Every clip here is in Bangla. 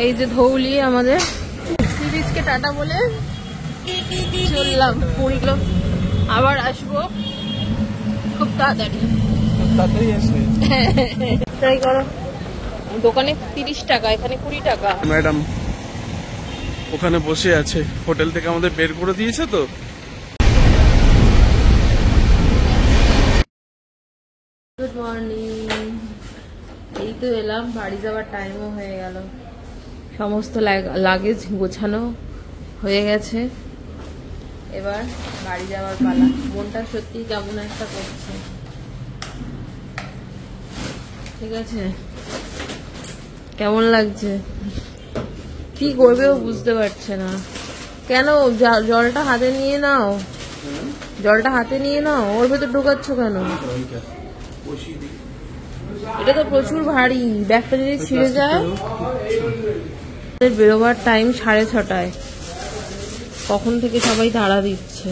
এই যে ধৌলি আমাদের সি বিচকে টাটা বলে চললাম। পুরী আবার আসবো খুব তাড়াতাড়ি। ট্রাই করো। দোকানে 30 টাকা, এখানে 20 টাকা। ম্যাডাম ওখানে বসে আছে, হোটেল থেকে আমাদের বের করে দিয়েছে তো। Good morning. এই তো এলাম, বাড়ি যাওয়ার টাইমও হয়ে গেল। সমস্ত লাগেজ গোছানো হয়ে গেছে, এবার বাড়ি যাওয়ার পালা। মনটা সত্যি কেমন একটা করছে। ঠিক আছে, কেমন লাগছে? কি করবেও বুঝতে পারছে না। কেন জলটা হাতে নিয়ে নাও, জলটা হাতে নিয়ে নাও। ওর ভেতর ঢোকাচ্ছ কেন? এটা তো প্রচুর ভারী, ব্যাগটা যদি ছিঁড়ে যায়। বেরোবার টাইম 6:30। কখন থেকে সবাই তাড়া দিচ্ছে।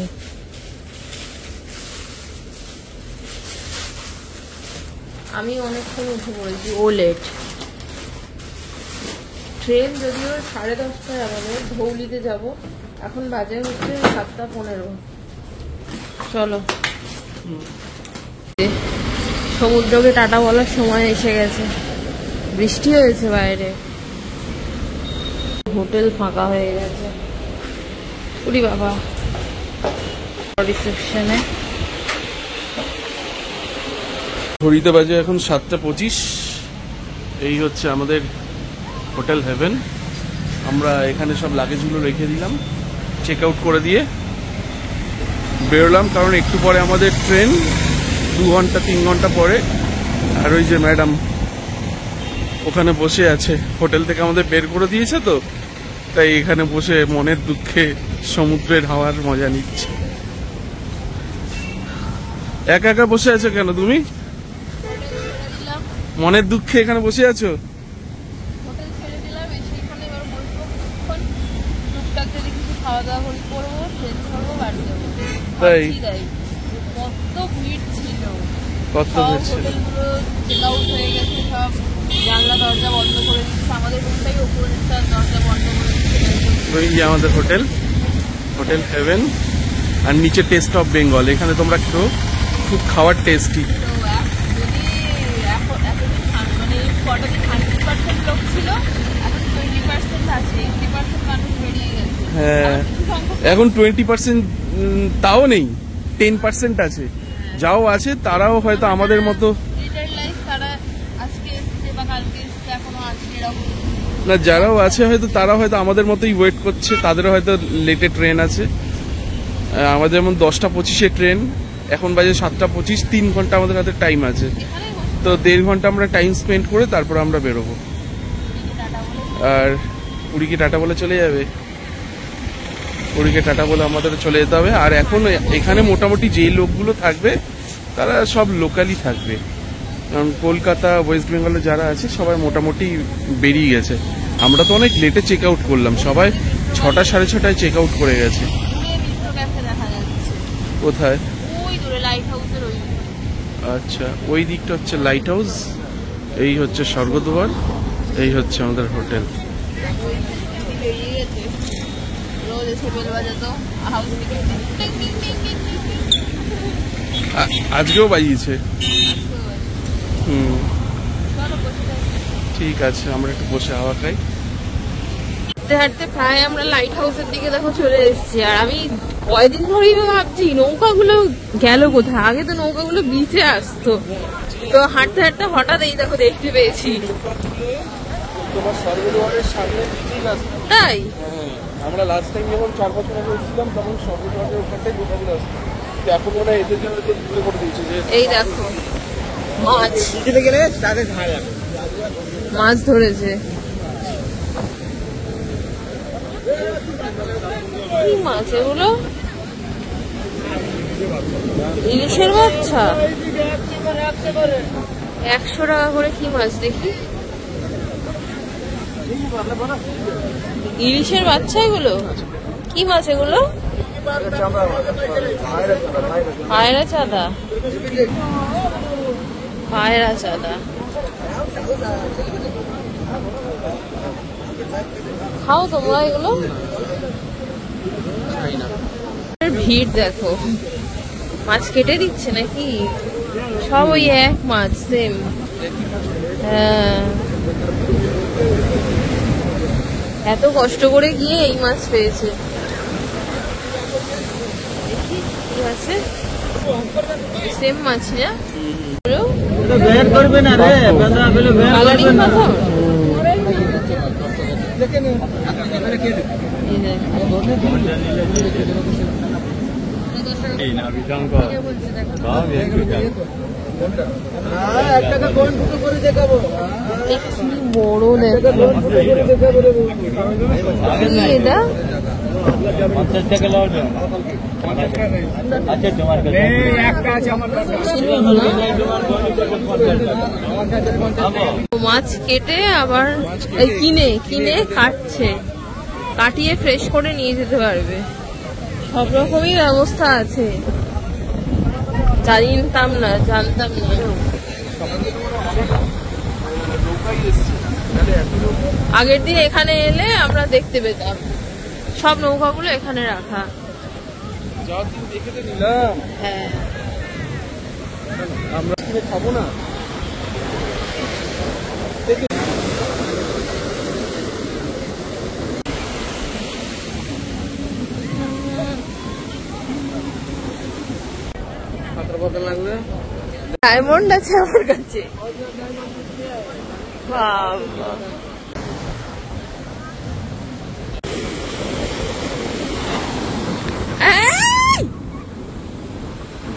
আমি অনেকক্ষণ উঠে পড়েছি, ও লেট। ট্রেন যদিও 10:30টায় আমাদের, ধৌলিতে যাব। এখন বাজে হচ্ছে 7:15। চলো, সমুদ্রকে টাটা বলার সময় এসে গেছে। বৃষ্টি হয়েছে বাইরে, হোটেল ফাঁকা হয়ে গেছে। উরি বাবা, রিসেপশনে ঘড়িতে বাজে এখন 7:25। এই হচ্ছে আমাদের হোটেল হেভেন। আমরা এখানে সব লাগেজগুলো রেখে দিলাম, চেক আউট করে দিয়ে বেরোলাম, কারণ একটু পরে আমাদের ট্রেন, 2 ঘন্টা 3 ঘন্টা পরে। আর ওই যে ম্যাডাম ওখানে বসে আছে, হোটেল থেকে আমাদের বের করে দিয়েছে তো, তাই এখানে বসে মনের দুঃখে সমুদ্রের হাওয়ার মজা নিচ্ছে। একা একা বসে আছো কেন তুমি? মনের দুঃখে এখানে বসে আছো? তাই কত ভিড় ছিল, কত ভিড় ছিল। সব জানলা দরজা বন্ধ করে দিচ্ছে। আমাদের রুমটাই উপরের দরজা বন্ধ করে দিচ্ছে। ওই আমাদের হোটেল, হোটেল হেভেন। আর নিচে টেস্ট অফ বেঙ্গল। এখানে তোমরা কেউ খুব খাওয়ার টেস্টি। মানে কটা দিন 100% লোক ছিল, এখন 20% আছে, 80% মানুষ বেরিয়ে গেছে। হ্যাঁ, এখন 20% তাও নেই, 10% আছে। যাও আছে তারাও হয়তো আমাদের মতো না, যারাও আছে হয়তো তারা হয়তো আমাদের মতোই ওয়েট করছে। তাদেরও হয়তো লেটে ট্রেন আছে। আমাদের যেমন 10:25 ট্রেন, এখন বাজে 7:25। 3 ঘন্টা আমাদের হাতে টাইম আছে, তো 1.5 ঘন্টা আমরা টাইম স্পেন্ড করে তারপর আমরা বেরোবো। আর পুরীকে টাটা বলে চলে যাবে, পুরীকে টাটা বলে আমাদের চলে যেতে হবে। আর এখন এখানে মোটামুটি যেই লোকগুলো থাকবে তারা সব লোকালই থাকবে, কারণ কলকাতা, ওয়েস্ট বেঙ্গলে যারা আছে সবাই মোটামুটি বেরিয়ে গেছে। আমরা তো অনেক লেটে চেক আউট করলাম, সবাই 6টা 6:30টায় চেক আউট করে গেছে। কোথায়? আচ্ছা, ওই দিকটা হচ্ছে লাইট হাউস, এই হচ্ছে স্বর্গদ্বার, এই হচ্ছে আমাদের হোটেল। আজকেও বাজিয়েছে। ঠিক আছে, আমরা একটু বসে হাওয়া খাই। হাঁটতে হাঁটতে প্রায় আমরা লাইট হাউসের দিকে দেখো চলে এসেছি। আর আমি কয়দিন ধরেই ভাবছি নৌকাগুলো গেল কোথায়। আগে তো নৌকাগুলো বিচে আসতো, তো হাঁটতে হাঁটতে হঠাৎ এই দেখো দেখতে পেয়েছি। তাই আমরা লাস্ট টাইম যখন 4 বছর আগে এসেছিলাম তখন স্বর্গদ্বারের ওখানটায় নৌকাগুলো আসতো। এখন মনে হয় এদের জন্য দূরে করে দিয়েছে। যে এই দেখো মাছ, মাছ ধরেছে। কি মাছ এগুলো? ইলিশের বাচ্চা। 100 টাকা করে। কি মাছ দেখি? ইলিশের বাচ্চা এগুলো? কি মাছ এগুলো? পায়রা চাঁদা, পায়রা চাঁদা। খাও তোমরা এগুলো। ভিড় দেখো, মাছ কেটে দিচ্ছে নাকি? সব ওই এক মাছ সেম। হ্যাঁ, এত কষ্ট করে গিয়ে এই মাছ পেয়েছে। দেখি কি আছে, সেম মাছ না? কালারিং পাথর। বড় দেখো এটা, মাছ কেটে আবার কিনে কিনে কাটছে, কাটিয়ে ফ্রেশ করে নিয়ে যেতে পারবে। সব রকমই ব্যবস্থা আছে, জানতাম না। আগের দিন এখানে এলে আমরা দেখতে পেতাম সব নৌকাগুলো এখানে রাখা। হ্যাঁ, আমরা খাবো না। ডায়মন্ড আছে আমার কাছে। বাবা,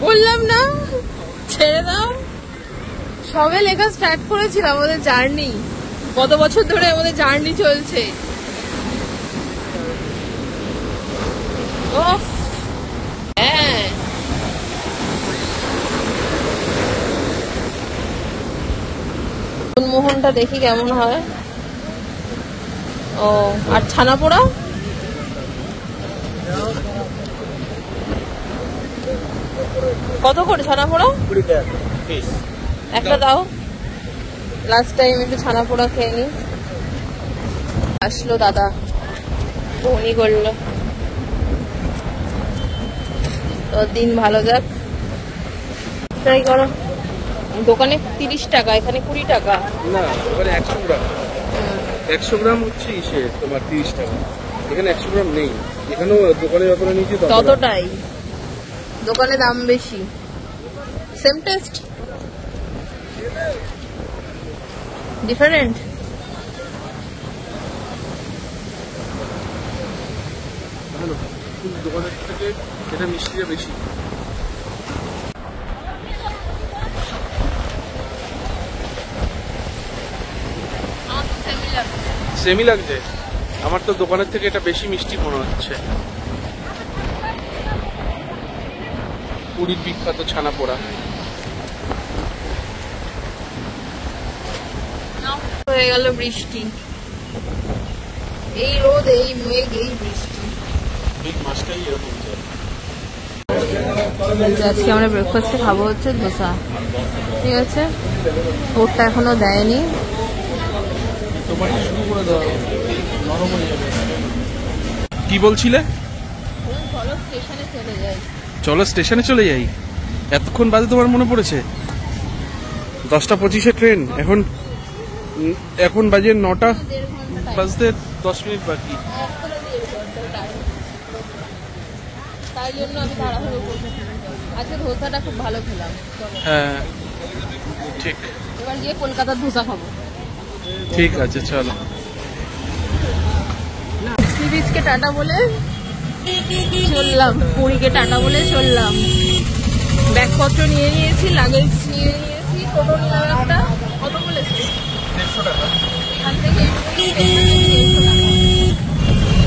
বললাম না ছেড়ে দাও। সবে লেখা স্টার্ট করেছিলাম আমাদের জার্নি, কত বছর ধরে আমাদের জার্নি চলছে। হ্যাঁ, মোহনটা দেখি কেমন হয়। ও, আর ছানা পোড়া কত করে? ছানা পোড়া একটা দাও। লাস্ট টাইম একটু ছানা পোড়া খেয়ে নি। আসলো দাদা, ফোনই করলো। তো দিন ভালো যাক, ট্রাই করো। দোকানে 30 টাকা, এখানে 20 টাকা। না, ওখানে 100 গ্রাম। 100 গ্রাম হচ্ছে তোমার 30 টাকা। এখানে 100 গ্রাম নেই। এখানেও দোকানে যতটা নিয়েছি ততটাই, দোকানে দাম বেশি। Same test, different. দোকানের থেকে এটা মিষ্টিটা বেশি। সেমই লাগছে আমার তো, দোকানের থেকে এটা বেশি মিষ্টি মনে হচ্ছে। পুরীর বিখ্যাত ছানা পোড়া। হয়ে গেল বৃষ্টি, এই রোদ, এই মেঘ, এই বৃষ্টি। এই মাসটাই এরকম। আজকে আমরা ব্রেকফাস্টে খাবো হচ্ছে ধোসা, ঠিক আছে? ওরটা এখনো দেয়নি। কি বলছিলে? চলো স্টেশনে চলে যাই। এতক্ষণ বাদে তোমার মনে পড়েছে? 10:25 ট্রেন, এখন বাজে 9টা বাজতে 10 মিনিট বাকি। তাই জন্য আমি তাড়াহুড়ো করছি। আজকে ধোসাটা খুব ভালো খেলাম। হ্যাঁ ঠিক, এবার গিয়ে কলকাতার ধোসা খাবো। ঠিক আছে চলো। সি বিচকে টাটা বলে চললাম, পুরীকে টাটা বলে চললাম। ব্যাগপত্র নিয়ে নিয়েছি, লাগেজ নিয়ে নিয়েছি, টোটো নিলাম একটা। কত বলেছে? 150 টাকা। এখান থেকে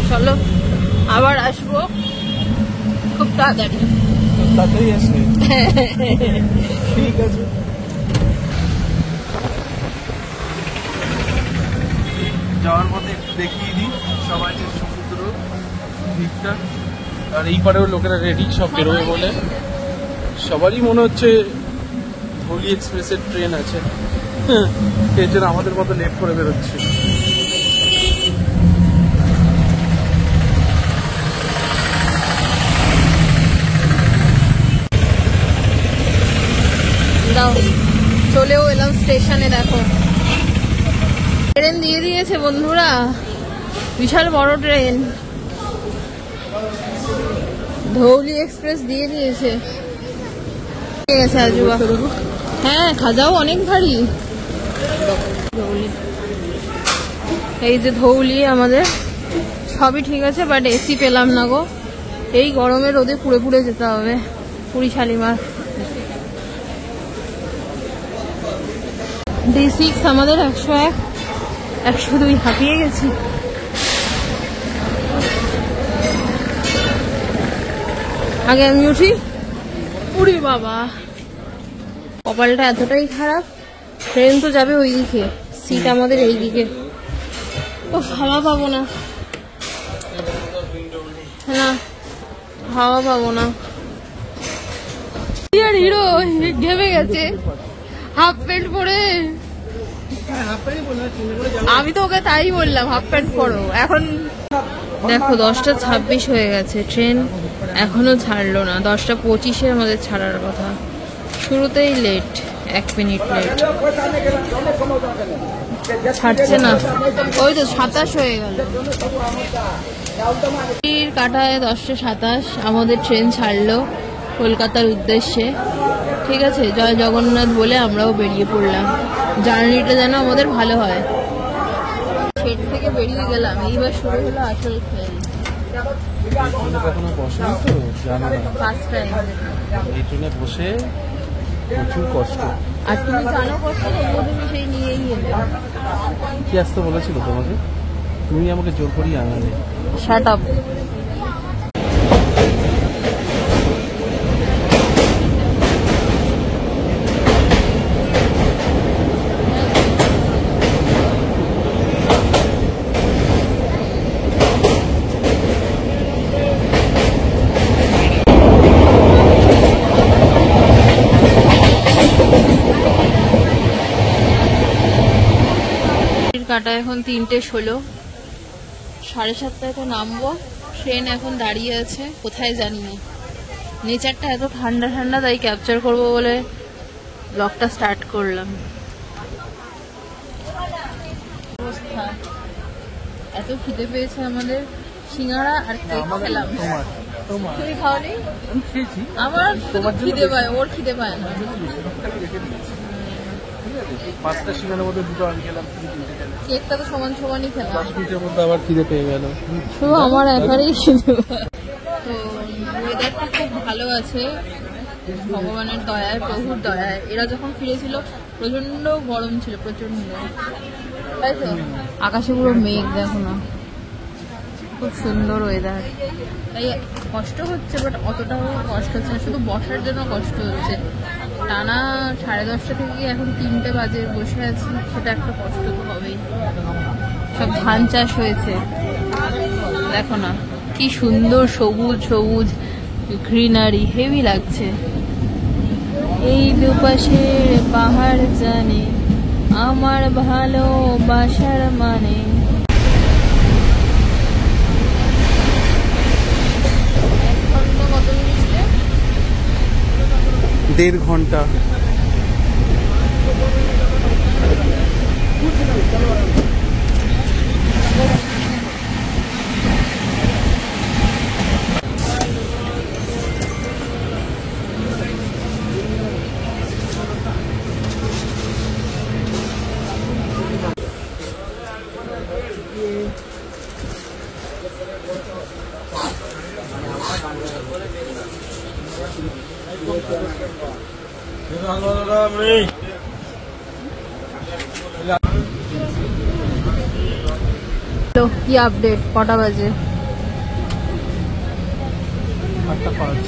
চলো, আবার আসবো খুব তাড়াতাড়ি। তাড়াতাড়ি আসবে, ঠিক আছে। যাওয়ার পথে একটু দেখিয়ে দিই সবাই যে সমুদ্র দিকটা। আর এই পারেও লোকেরা রেডি সব বেরোবে বলে। সবারই মনে হচ্ছে ধৌলি এক্সপ্রেসের ট্রেন আছে, এর জন্য আমাদের মতো লেট করে বেরোচ্ছে। দাও, চলেও এলাম স্টেশনে। দেখো ট্রেন দিয়ে দিয়েছে বন্ধুরা, বিশাল বড় ট্রেন, ধৌলি এক্সপ্রেস দিয়ে দিয়েছে। ঠিক আছে আজুবা, হ্যাঁ খাজাও অনেক ভারী। ধৌলি, এই যে ধৌলি আমাদের, সবই ঠিক আছে, বাট এসি পেলাম না গো। এই গরমে রোদে পুড়ে পুড়ে যেতে হবে পুরী শালিমার। D6 আমাদের 101, 102, হাঁপিয়ে গেছি। আগে আমি উঠি। উড়ি বাবা, কপালটা এতটাই খারাপ, ট্রেন তো যাবে ওই দিকে, সিট আমাদের এই দিকে। ও হাওয়া পাবো না, না হাওয়া পাবো না। হিরো ঘেমে গেছে হাফ প্যান্ট পরে। আমি তো ওকে তাই বললাম হাফ প্যান্ট পরো। এখন দেখো 10:26 হয়ে গেছে, ট্রেন এখনো ছাড়লো না। 10:25 আমাদের ছাড়ার কথা, শুরুতেই লেট, 1 মিনিট লেট, ছাড়ছে না। ওই তো 27 হয়ে গেল। কাটায় 10:27 আমাদের ট্রেন ছাড়লো কলকাতার উদ্দেশ্যে। ঠিক আছে, জয় জগন্নাথ বলে আমরাও বেরিয়ে পড়লাম। জার্নিটা যেন আমাদের ভালো হয়। সেট থেকে বেরিয়ে গেলাম, এইবার শুরু হলো আসল খেল। ফার্স্ট টাইম এই ট্রেনে বসে প্রচুর কষ্ট। আর তুমি জানো কষ্ট, তুমি সেই নিয়েই এলে। কি আসতে বলেছিল তোমাকে? তুমি আমাকে জোর করিয়ে আনালে। Shut up. কাটা এখন 3:16, 7:30 তো নামবো। ট্রেন এখন দাঁড়িয়ে আছে কোথায় জানি না। নেচারটা এত ঠান্ডা ঠান্ডা, তাই ক্যাপচার করবো বলে ব্লগটা স্টার্ট করলাম। অবস্থা, এত খিদে পেয়েছে আমাদের, সিঙ্গাড়া আর কেক খেলাম। তুমি খাওনি? আমার খিদে পায়, ওর খিদে পায় না। 5টা সিঙ্গাড়ার মধ্যে 2টো আমি খেলাম, কেকটা তো সমান সমানই খেলাম। 10 মিনিটের মধ্যে আবার খিদে পেয়ে গেল। শুধু আমার একারই খিদে পায়। তো ওয়েদারটা খুব ভালো আছে ভগবানের দয়ায়, প্রভুর দয়ায়। এরা যখন ফিরেছিল প্রচন্ড গরম ছিল, প্রচন্ড, তাই তো? আকাশে পুরো মেঘ, দেখো না, খুব সুন্দর ওয়েদার। তাই কষ্ট হচ্ছে, বাট অতটাও কষ্ট হচ্ছে না, শুধু বসার জন্য কষ্ট হচ্ছে। টানা 10:30 থেকে এখন 3টে বাজে বসে আছি, সেটা একটা কষ্ট তো হবেই। সব ধান চাষ হয়েছে, দেখো না কি সুন্দর সবুজ সবুজ গ্রিনারি, হেভি লাগছে। এই দুপাশের পাহাড় জানে আমার ভালোবাসার মানে। কত মিনিট? 1.5 ঘন্টা। কি আপডেট? কটা বাজে? 8:05।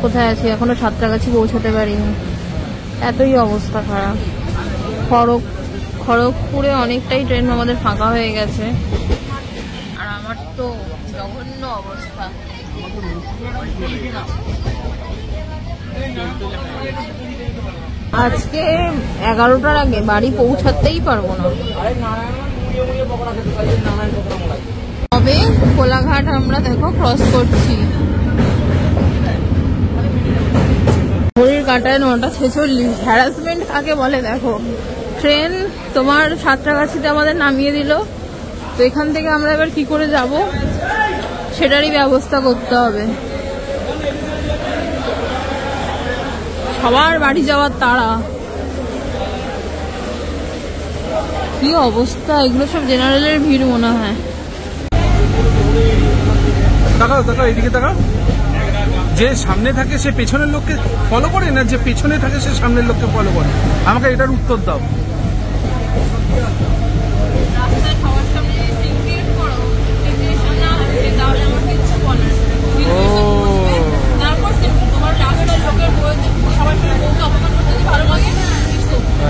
কোথায় আছি? এখনো সাঁতরাগাছি পৌঁছাতে পারিনি, এতই অবস্থা খারাপ। খড়গপুরে অনেকটাই ট্রেন আমাদের ফাঁকা হয়ে গেছে, আর আমার তো জঘন্য অবস্থা। আজকে 11টার আগে বাড়ি পৌঁছাতেই পারবো না। তবে কোলাঘাট আমরা দেখো ক্রস করছি। ঘড়ির কাঁটায় 9:46। হ্যারাসমেন্ট কাকে বলে দেখো। ট্রেন তোমার সাঁতরাগাছিতে আমাদের নামিয়ে দিল, তো এখান থেকে আমরা এবার কি করে যাব সেটারই ব্যবস্থা করতে হবে। সবার বাড়ি যাওয়ার তাড়া, কি অবস্থা। এগুলো সব জেনারেলের ভিড় মনে হয়। তাকাও তাকাও, এদিকে তাকাও। যে সামনে থাকে সে পেছনের লোককে ফলো করে, না যে পেছনে থাকে সে সামনের লোককে ফলো করে? আমাকে এটার উত্তর দাও।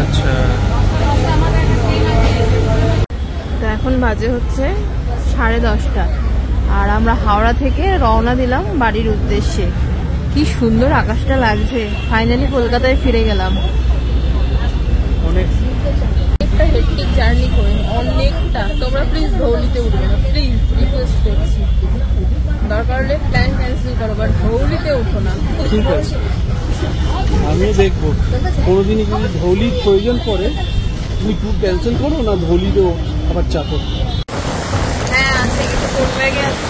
আচ্ছা, তো এখন বাজে হচ্ছে 10:30, আর আমরা হাওড়া থেকে রওনা দিলাম বাড়ির উদ্দেশ্যে। কি সুন্দর আকাশটা লাগছে। ফাইনালি কলকাতায় ফিরে গেলাম। অনেকটা হেক্টিক জার্নি করে, অনেকটা। তোমরা প্লিজ ধৌলিতে উঠবে না, প্লিজ রিকোয়েস্ট করছি। দরকার হলে প্ল্যান ক্যান্সেল করো, বাট ধৌলিতে উঠো না। ঠিক আছে, আমি দেখবো কোনোদিনই যদি ধৌলির প্রয়োজন পড়ে তুমি ট্যুর ক্যান্সেল করো না, ধৌলিতেও আবার চাপো। হ্যাঁ আছে, কিন্তু কোন ব্যাগে আছে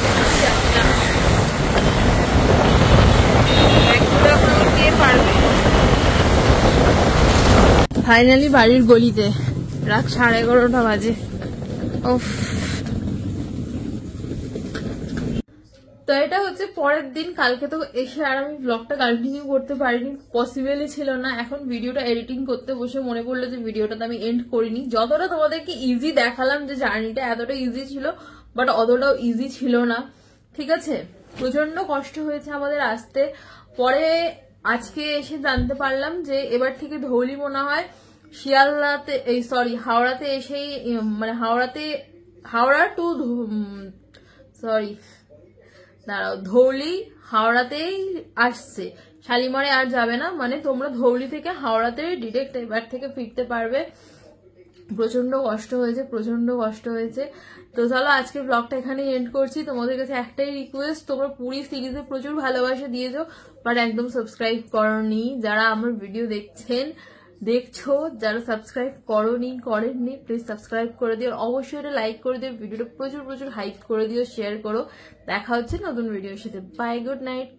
কে পারবে। ফাইনালি বাড়ির গলিতে, রাত 11:30 বাজে। উফ। তো এটা হচ্ছে পরের দিন। কালকে তো এসে আর আমি ব্লগটা কন্টিনিউ করতে পারিনি, পসিবলই ছিল না। এখন ভিডিওটা এডিটিং করতে বসে মনে পড়লো যে ভিডিওটা তো আমি এন্ড করিনি। যতটা তোমাদেরকে ইজি দেখালাম যে জার্নিটা এতটা ইজি ছিল, বাট অতটাও ইজি ছিল না। ঠিক আছে, প্রচন্ড কষ্ট হয়েছে আমাদের আসতে। পরে আজকে এসে জানতে পারলাম যে এবার থেকে ধৌলি মনে হয় শিয়ালদাতে, এই সরি হাওড়াতে এসেই, মানে হাওড়া টু দাঁড়াও, ধৌলি হাওড়াতেই আসছে, শালিমারে আর যাবে না। মানে তোমরা ধৌলি থেকে হাওড়াতে ডিরেক্ট এবার থেকে ফিরতে পারবে। প্রচন্ড কষ্ট হয়েছে, প্রচন্ড কষ্ট হয়েছে। তো চলো আজকে ব্লগটা এখানেই এন্ড করছি। তোমাদের কাছে একটাই রিকোয়েস্ট, তোমরা পুরী সিরিজে প্রচুর ভালোবাসা দিয়েছো, বাট একদম সাবস্ক্রাইব করোনি। যারা আমার ভিডিও দেখছো, যারা সাবস্ক্রাইব করেননি, প্লিজ সাবস্ক্রাইব করে দিও। অবশ্যই এটা লাইক করে দিও, ভিডিওটা প্রচুর প্রচুর হাইপ করে দিও, শেয়ার করো। দেখা হচ্ছে নতুন ভিডিওর সাথে। Bye, good night.